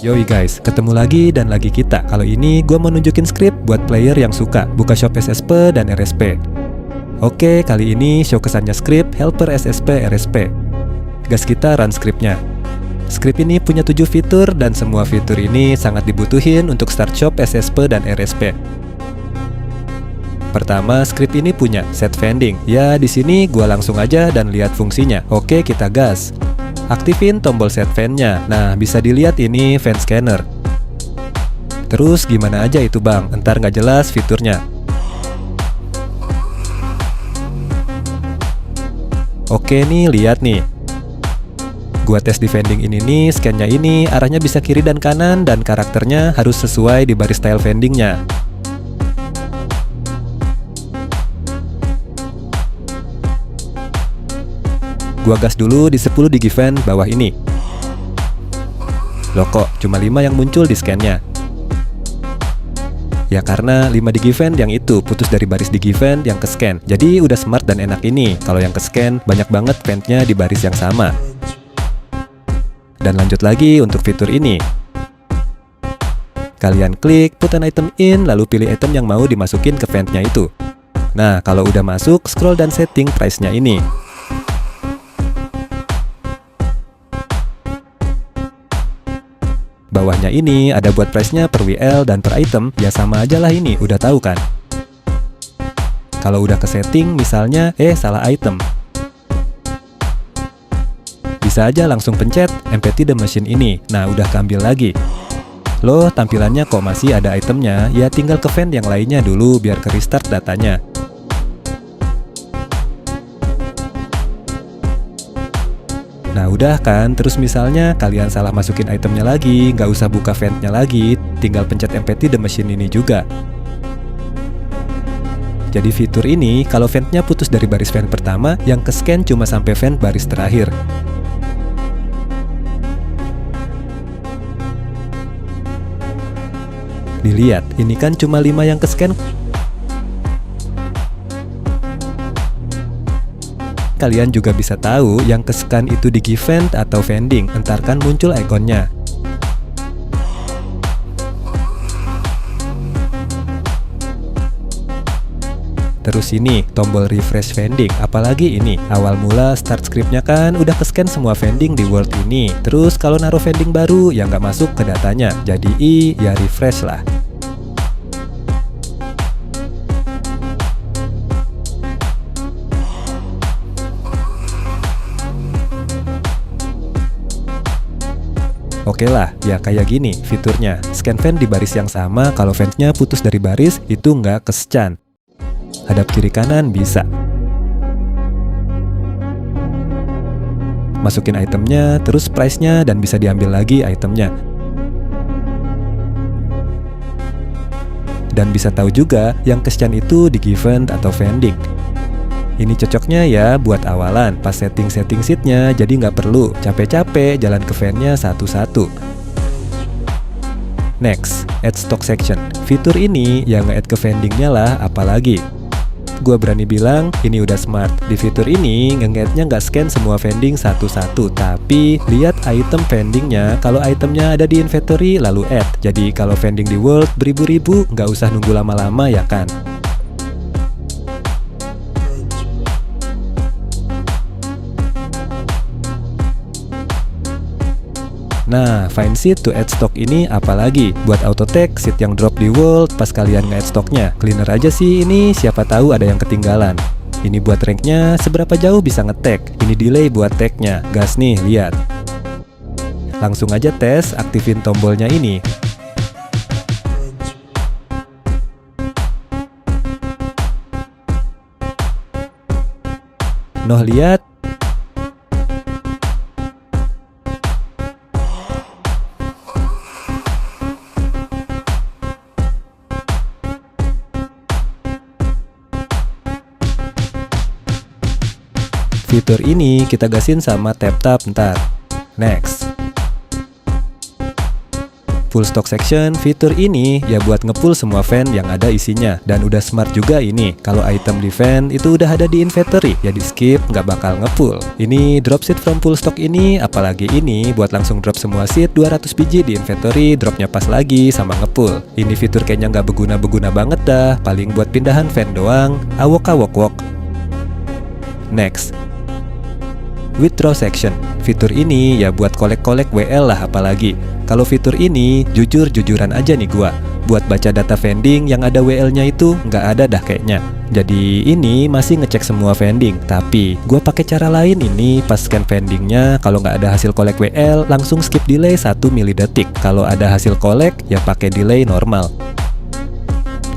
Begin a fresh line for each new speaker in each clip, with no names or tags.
Yoi guys, ketemu lagi dan lagi kita. Kali ini gue mau nunjukin script buat player yang suka buka shop SSP dan RSP. Oke, kali ini show kesannya script helper SSP RSP. Gas kita run scriptnya. Script ini punya 7 fitur dan semua fitur ini sangat dibutuhin untuk start shop SSP dan RSP. Pertama, script ini punya set vending. Ya, di sini gua langsung aja dan lihat fungsinya. Oke, kita gas. Aktifin tombol set vendnya. Nah, bisa dilihat ini vend scanner. Terus gimana aja itu bang? Entar nggak jelas fiturnya. Oke nih, lihat nih. Gua tes di vending ini nih, scannya ini arahnya bisa kiri dan kanan dan karakternya harus sesuai di baris style vendingnya. Gua gas dulu di 10 digivend bawah ini. Loh kok cuma 5 yang muncul di scan-nya? Ya karena 5 digivend yang itu putus dari baris digivend yang ke scan. Jadi udah smart dan enak ini. Kalau yang ke scan banyak banget vendnya di baris yang sama. Dan lanjut lagi untuk fitur ini. Kalian klik put an item in lalu pilih item yang mau dimasukin ke vendnya itu. Nah kalau udah masuk scroll dan setting price-nya ini. Bawahnya ini ada buat price-nya per WL dan per item, ya sama aja lah ini, udah tahu kan? Kalau udah ke setting, misalnya, salah item. Bisa aja langsung pencet empty the machine ini, nah udah keambil lagi. Loh, tampilannya kok masih ada itemnya, ya tinggal ke vend yang lainnya dulu biar ke restart datanya. Nah udah kan, terus misalnya kalian salah masukin itemnya lagi, nggak usah buka vendnya lagi, tinggal pencet empty the machine ini juga. Jadi fitur ini, kalau vendnya putus dari baris vend pertama, yang ke scan cuma sampai vend baris terakhir. Dilihat, ini kan cuma 5 yang ke scan. Kalian juga bisa tahu yang ke scan itu di givend atau vending, entar kan muncul ikonnya. Terus ini tombol refresh vending, apalagi ini awal mula start scriptnya kan udah ke scan semua vending di world ini. Terus kalau naruh vending baru yang nggak masuk ke datanya, jadi ya refresh lah. Oke lah, ya kayak gini fiturnya. Scan vend di baris yang sama, kalau vendnya putus dari baris, itu nggak ke scan. Hadap kiri kanan bisa. Masukin itemnya, terus price-nya, dan bisa diambil lagi itemnya. Dan bisa tahu juga yang ke scan itu di givend atau vending. Ini cocoknya ya buat awalan, pas setting-setting seatnya, jadi nggak perlu capek-capek jalan ke vendnya satu-satu. Next, add stock section. Fitur ini yang nge-add ke vendingnya lah, apalagi. Gua berani bilang ini udah smart. Di fitur ini nge-add-nya nggak scan semua vending satu-satu, tapi lihat item vendingnya. Kalau itemnya ada di inventory lalu add. Jadi kalau vending di world beribu-ribu, nggak usah nunggu lama-lama ya kan. Nah, find seat to add stock ini apalagi? Buat auto tag seat yang drop di world pas kalian nge-add stocknya. Cleaner aja sih ini, siapa tahu ada yang ketinggalan. Ini buat ranknya, seberapa jauh bisa nge-tag. Ini delay buat tagnya. Gas nih, lihat. Langsung aja tes, aktifin tombolnya ini. Noh lihat. Fitur ini kita gasin sama tap-tap ntar. Next. Full stock section, fitur ini ya buat ngepull semua fan yang ada isinya. Dan udah smart juga ini. Kalau item di fan itu udah ada di inventory, ya di skip nggak bakal ngepull. Ini drop seed from full stock ini, apalagi ini buat langsung drop semua seed 200 biji di inventory, dropnya pas lagi sama ngepull. Ini fitur kayaknya nggak berguna banget dah, paling buat pindahan fan doang. Awok. Next, withdraw section. Fitur ini ya buat kolek-kolek WL lah apalagi. Kalau fitur ini jujuran aja nih gua, buat baca data vending yang ada WL-nya itu nggak ada dah kayaknya. Jadi ini masih ngecek semua vending, tapi gua pakai cara lain ini. Pas scan vendingnya, kalau nggak ada hasil kolek WL langsung skip delay 1 milidetik. Kalau ada hasil kolek ya pakai delay normal.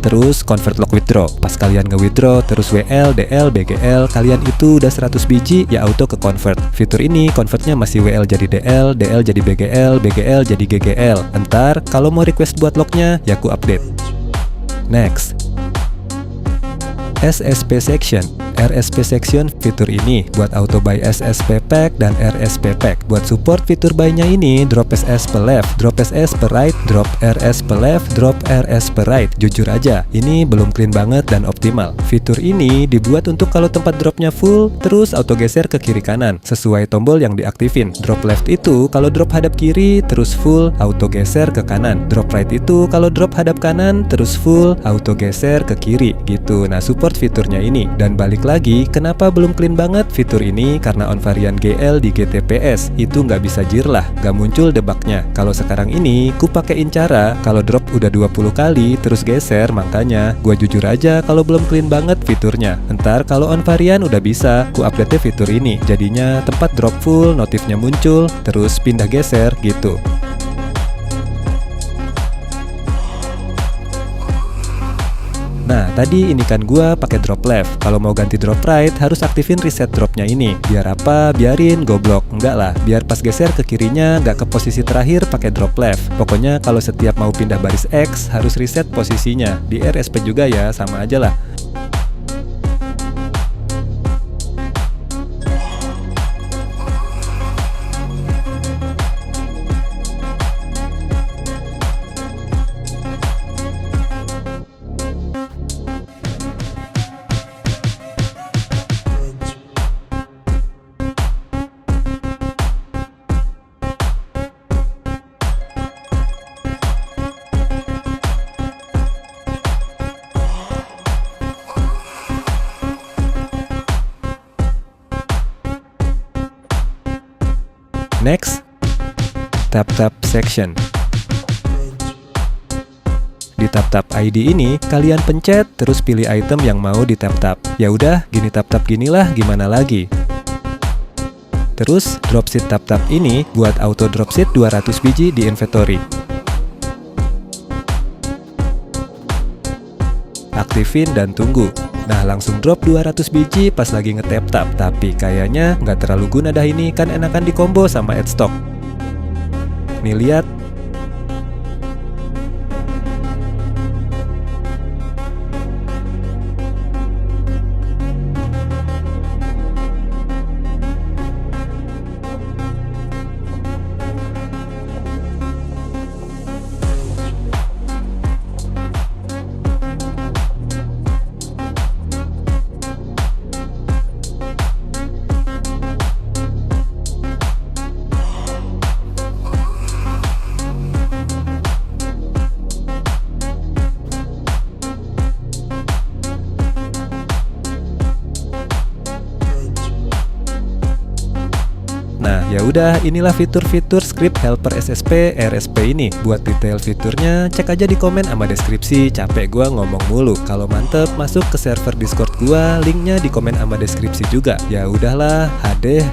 Terus convert log withdraw. Pas kalian nge-withdraw terus WL, DL, BGL, kalian itu udah 100 biji ya auto ke convert. Fitur ini convertnya masih WL jadi DL, DL jadi BGL, BGL jadi GGL. Entar kalau mau request buat lognya ya ku update. Next, SSP section. RSP section, fitur ini buat auto buy SSP pack dan RSP pack. Buat support fitur buy-nya ini, drop SS per left, drop SS per right, drop RS per left, drop RS per right. Jujur aja, ini belum clean banget dan optimal. Fitur ini dibuat untuk kalau tempat dropnya full, terus auto geser ke kiri kanan sesuai tombol yang diaktifin. Drop left itu kalau drop hadap kiri, terus full, auto geser ke kanan. Drop right itu kalau drop hadap kanan, terus full, auto geser ke kiri gitu. Nah, support fiturnya ini. Dan balik lagi, kenapa belum clean banget fitur ini? Karena on varian GL di GTPS itu nggak bisa jirlah, nggak muncul debugnya. Kalau sekarang ini, ku pakein cara kalau drop udah 20 kali terus geser, makanya gua jujur aja kalau belum clean banget fiturnya. Ntar kalau on varian udah bisa, ku update fitur ini. Jadinya tempat drop full, notifnya muncul, terus pindah geser gitu. Nah, tadi ini kan gua pakai drop left. Kalau mau ganti drop right, harus aktifin reset dropnya ini. Biar apa? Biarin goblok. Enggak lah, biar pas geser ke kirinya nggak ke posisi terakhir pakai drop left. Pokoknya kalau setiap mau pindah baris X, harus reset posisinya. Di RSP juga ya, sama aja lah. Next, tap-tap section. Di tap-tap ID ini, kalian pencet terus pilih item yang mau di tap-tap. Ya udah, gini tap-tap ginilah, gimana lagi. Terus, dropseed tap-tap ini buat auto dropseed 200 biji di inventory. Aktifin dan tunggu. Nah, langsung drop 200 biji pas lagi nge-tap-tap. Tapi kayaknya nggak terlalu guna dah ini, kan enakan di combo sama add stock. Nih lihat. Nah, ya udah, inilah fitur-fitur script helper SSP RSP ini. Buat detail fiturnya, cek aja di komen sama deskripsi. Capek gua ngomong mulu. Kalau mantep, masuk ke server Discord gua, linknya di komen sama deskripsi juga. Ya udahlah, hadeh.